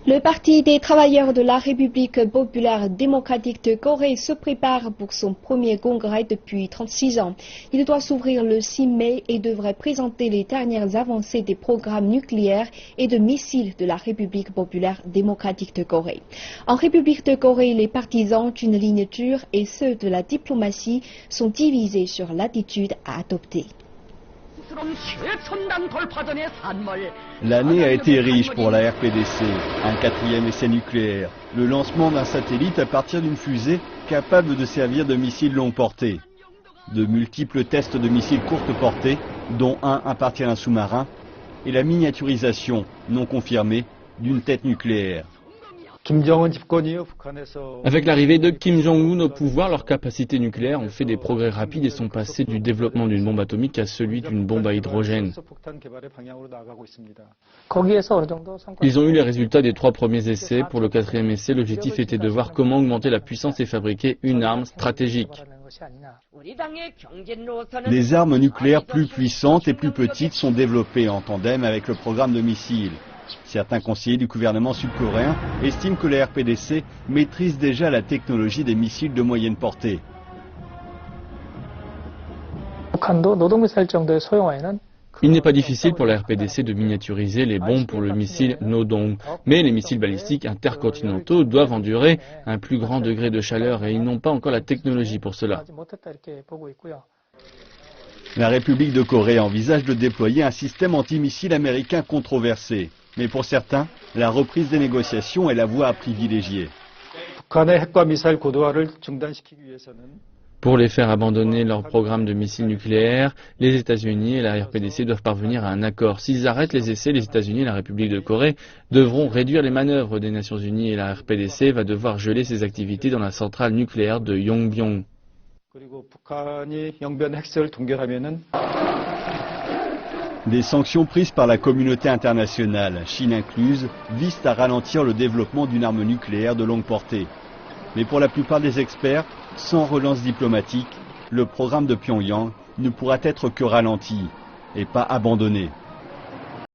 Le Parti des travailleurs de la République populaire démocratique de Corée se prépare pour son premier congrès depuis 36 ans. Il doit s'ouvrir le 6 mai et devrait présenter les dernières avancées des programmes nucléaires et de missiles de la République populaire démocratique de Corée. En République de Corée, les partisans d'une ligne dure et ceux de la diplomatie sont divisés sur l'attitude à adopter. L'année a été riche pour la RPDC, un 4e essai nucléaire, le lancement d'un satellite à partir d'une fusée capable de servir de missile longue portée. De multiples tests de missiles courte portée, dont un à partir d'un sous-marin, et la miniaturisation, non confirmée, d'une tête nucléaire. Avec l'arrivée de Kim Jong-un au pouvoir, leurs capacités nucléaires ont fait des progrès rapides et sont passées du développement d'une bombe atomique à celui d'une bombe à hydrogène. Ils ont eu les résultats des 3 premiers essais. Pour le 4e essai, l'objectif était de voir comment augmenter la puissance et fabriquer une arme stratégique. Des armes nucléaires plus puissantes et plus petites sont développées en tandem avec le programme de missiles. Certains conseillers du gouvernement sud-coréen estiment que la RPDC maîtrise déjà la technologie des missiles de moyenne portée. Il n'est pas difficile pour la RPDC de miniaturiser les bombes pour le missile Nodong, mais les missiles balistiques intercontinentaux doivent endurer un plus grand degré de chaleur et ils n'ont pas encore la technologie pour cela. La République de Corée envisage de déployer un système antimissile américain controversé. Mais pour certains, la reprise des négociations est la voie à privilégier. Pour les faire abandonner leur programme de missiles nucléaires, les États-Unis et la RPDC doivent parvenir à un accord. S'ils arrêtent les essais, les États-Unis et la République de Corée devront réduire les manœuvres des Nations Unies et la RPDC va devoir geler ses activités dans la centrale nucléaire de Yongbyon. Des sanctions prises par la communauté internationale, Chine incluse, visent à ralentir le développement d'une arme nucléaire de longue portée. Mais pour la plupart des experts, sans relance diplomatique, le programme de Pyongyang ne pourra être que ralenti et pas abandonné.